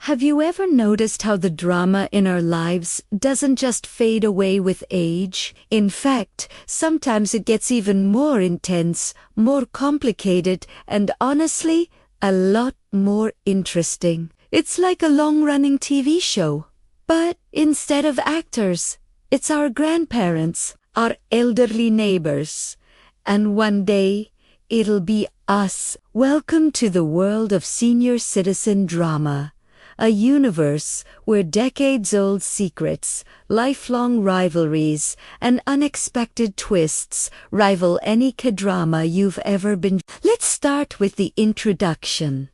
Have you ever noticed how the drama in our lives doesn't just fade away with age? In fact, sometimes it gets even more intense, more complicated, and honestly, a lot more interesting. It's like a long-running TV show. But instead of actors, it's our grandparents, our elderly neighbors. And one day, it'll be us. Welcome to the world of senior citizen drama. A universe where decades-old secrets, lifelong rivalries, and unexpected twists rival any K-drama you've ever been. Let's start with the introduction.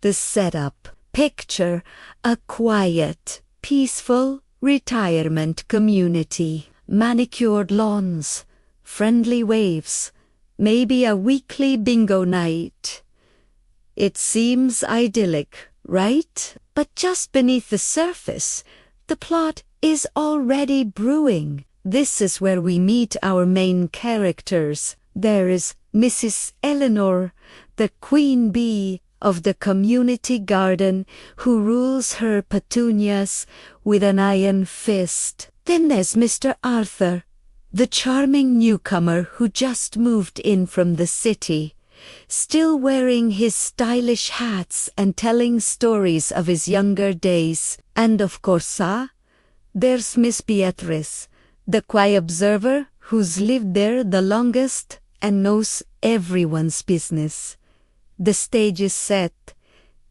The setup. Picture a quiet, peaceful retirement community. Manicured lawns, friendly waves, maybe a weekly bingo night. It seems idyllic, right? But just beneath the surface, the plot is already brewing. This is where we meet our main characters. There is Mrs. Eleanor, the queen bee of the community garden, who rules her petunias with an iron fist. Then there's Mr. Arthur, the charming newcomer who just moved in from the city, still wearing his stylish hats and telling stories of his younger days. And of course, there's Miss Beatrice, the quiet observer who's lived there the longest and knows everyone's business. The stage is set.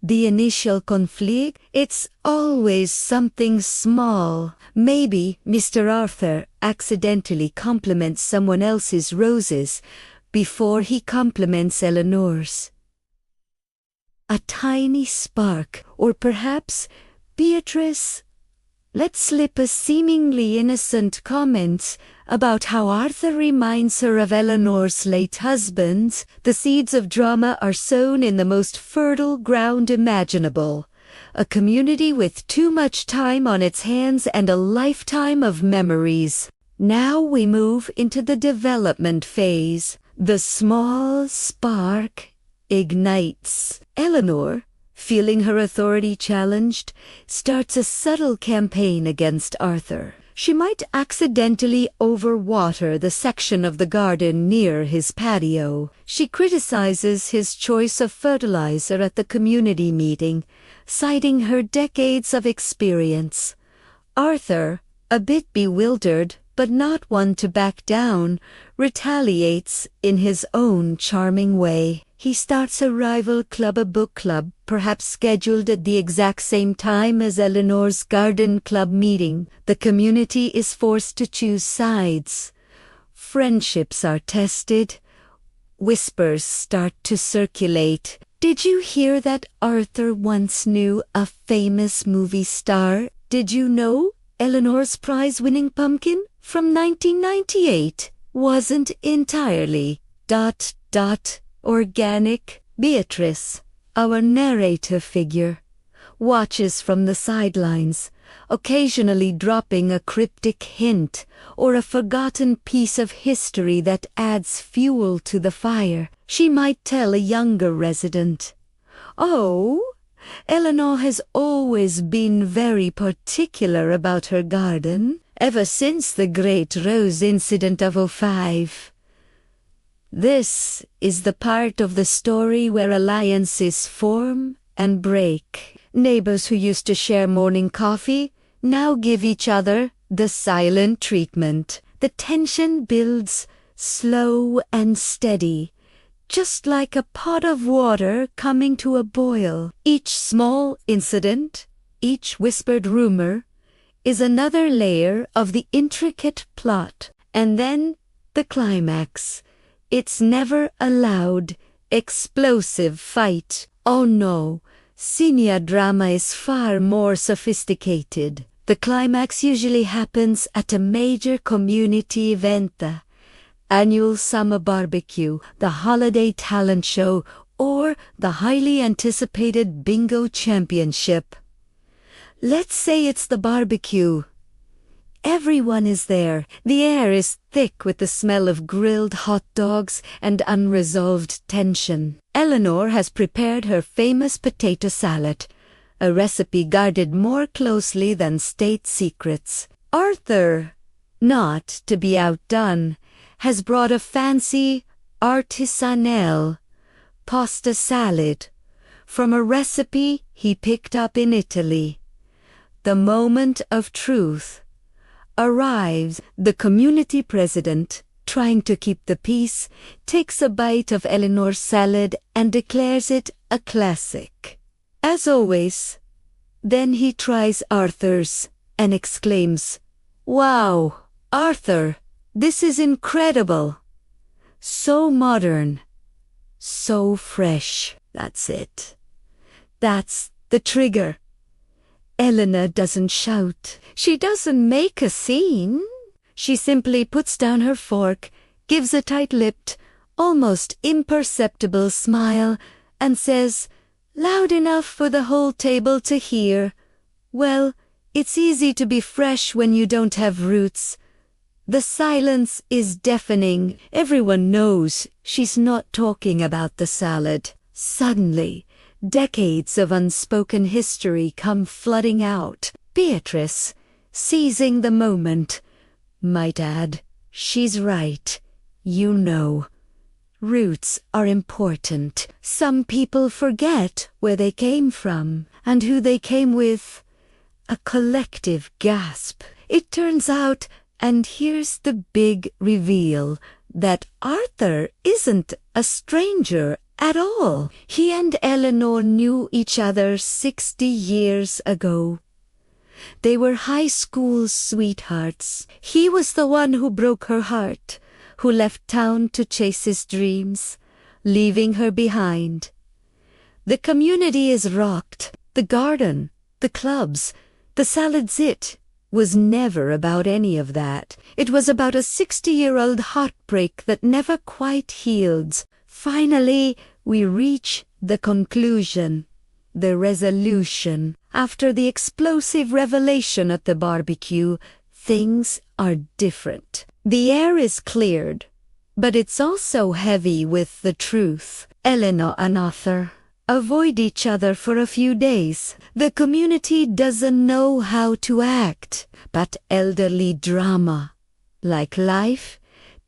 The initial conflict, it's always something small. Maybe Mr. Arthur accidentally compliments someone else's roses before he compliments Eleanor's. A tiny spark, or perhaps Beatrice lets slip a seemingly innocent comment about how Arthur reminds her of Eleanor's late husband. The seeds of drama are sown in the most fertile ground imaginable. A community with too much time on its hands and a lifetime of memories. Now we move into the development phase. The small spark ignites. Eleanor, feeling her authority challenged, starts a subtle campaign against Arthur. She might accidentally overwater the section of the garden near his patio. She criticizes his choice of fertilizer at the community meeting, citing her decades of experience. Arthur, a bit bewildered, but not one to back down, retaliates in his own charming way. He starts a rival club, a book club, perhaps scheduled at the exact same time as Eleanor's garden club meeting. The community is forced to choose sides. Friendships are tested. Whispers start to circulate. Did you hear that Arthur once knew a famous movie star? Did you know Eleanor's prize-winning pumpkin from 1998 wasn't entirely ... organic? Beatrice, our narrator figure, watches from the sidelines, occasionally dropping a cryptic hint or a forgotten piece of history that adds fuel to the fire. She might tell a younger resident, "Oh, Eleanor has always been very particular about her garden, ever since the Great Rose Incident of '05. This is the part of the story where alliances form and break. Neighbors who used to share morning coffee now give each other the silent treatment. The tension builds slow and steady, just like a pot of water coming to a boil. Each small incident, each whispered rumor, is another layer of the intricate plot. And then the climax. It's never a loud, explosive fight. Oh no, senior drama is far more sophisticated. The climax usually happens at a major community event, the annual summer barbecue, the holiday talent show, or the highly anticipated bingo championship. Let's say it's the barbecue. Everyone is there. The air is thick with the smell of grilled hot dogs and unresolved tension. Eleanor has prepared her famous potato salad, a recipe guarded more closely than state secrets. Arthur, not to be outdone, has brought a fancy artisanale pasta salad from a recipe he picked up in Italy. The moment of truth arrives. The community president, trying to keep the peace, takes a bite of Eleanor's salad and declares it a classic. As always, then he tries Arthur's and exclaims, "Wow, Arthur, this is incredible. So modern, so fresh." That's it. That's the trigger. Eleanor doesn't shout. She doesn't make a scene. She simply puts down her fork, gives a tight-lipped, almost imperceptible smile, and says, loud enough for the whole table to hear, "Well, it's easy to be fresh when you don't have roots." The silence is deafening. Everyone knows she's not talking about the salad. Suddenly, decades of unspoken history come flooding out. Beatrice, seizing the moment, might add, "She's right. You know, roots are important. Some people forget where they came from and who they came with." A collective gasp. It turns out, and here's the big reveal, that Arthur isn't a stranger at all. He and Eleanor knew each other 60 years ago. They were high school sweethearts. He was the one who broke her heart, who left town to chase his dreams, leaving her behind. The community is rocked. The garden, the clubs, the salad zit was never about any of that. It was about a 60-year-old heartbreak that never quite healed. Finally, we reach the conclusion, the resolution. After the explosive revelation at the barbecue, things are different. The air is cleared, but it's also heavy with the truth. Eleanor and Arthur avoid each other for a few days. The community doesn't know how to act, but elderly drama, like life,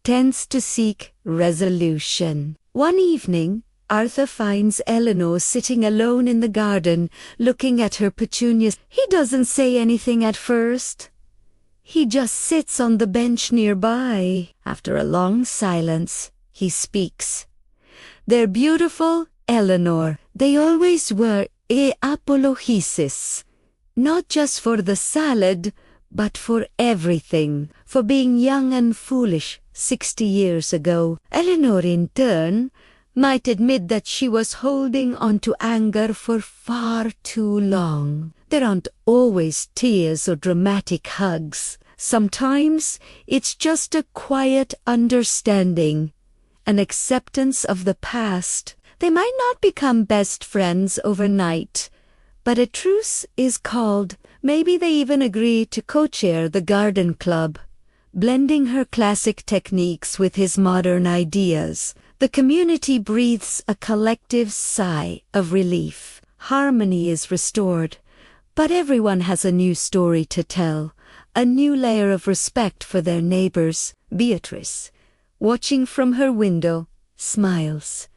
tends to seek resolution. One evening, Arthur finds Eleanor sitting alone in the garden, looking at her petunias. He doesn't say anything at first. He just sits on the bench nearby. After a long silence, he speaks. "They're beautiful, Eleanor. They always were e apologisis. Not just for the salad, but for everything. For being young and foolish 60 years ago." Eleanor, in turn, might admit that she was holding on to anger for far too long. There aren't always tears or dramatic hugs. Sometimes it's just a quiet understanding, an acceptance of the past. They might not become best friends overnight, but a truce is called. Maybe they even agree to co-chair the garden club, blending her classic techniques with his modern ideas. The community breathes a collective sigh of relief. Harmony is restored, but everyone has a new story to tell, a new layer of respect for their neighbors. Beatrice, watching from her window, smiles.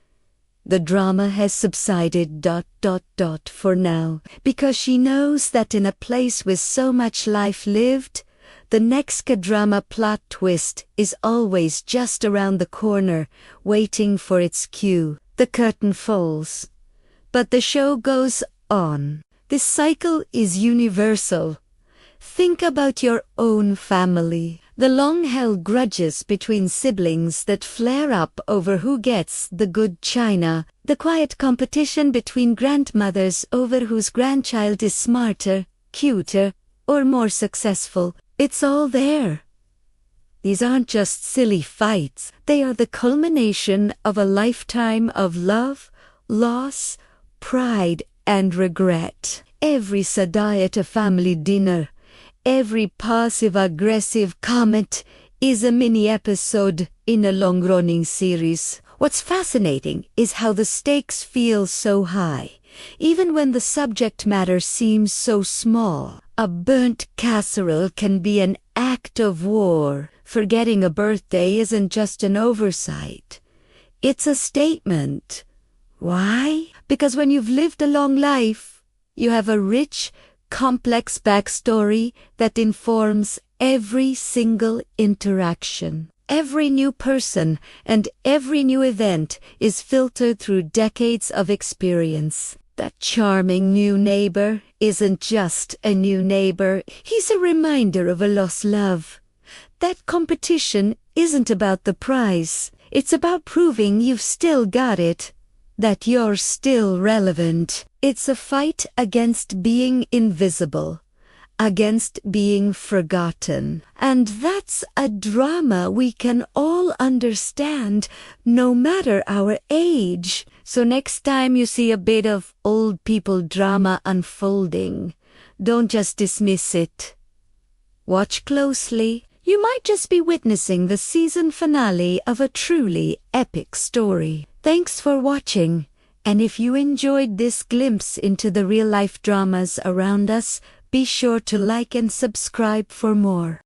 The drama has subsided ... for now, because she knows that in a place with so much life lived, the next K-drama plot twist is always just around the corner, waiting for its cue. The curtain falls, but the show goes on. This cycle is universal. Think about your own family. The long-held grudges between siblings that flare up over who gets the good china. The quiet competition between grandmothers over whose grandchild is smarter, cuter, or more successful. It's all there. These aren't just silly fights. They are the culmination of a lifetime of love, loss, pride, and regret. Every sadai at a family dinner, every passive-aggressive comment is a mini-episode in a long-running series. What's fascinating is how the stakes feel so high. even when the subject matter seems so small. A burnt casserole can be an act of war. Forgetting a birthday isn't just an oversight. It's a statement. Why? Because when you've lived a long life, you have a rich, complex backstory that informs every single interaction. Every new person and every new event is filtered through decades of experience. That charming new neighbor isn't just a new neighbor, he's a reminder of a lost love. That competition isn't about the prize, it's about proving you've still got it, that you're still relevant. It's a fight against being invisible, against being forgotten. And that's a drama we can all understand, no matter our age. So next time you see a bit of old people drama unfolding, don't just dismiss it. Watch closely. You might just be witnessing the season finale of a truly epic story. Thanks for watching. And if you enjoyed this glimpse into the real-life dramas around us, be sure to like and subscribe for more.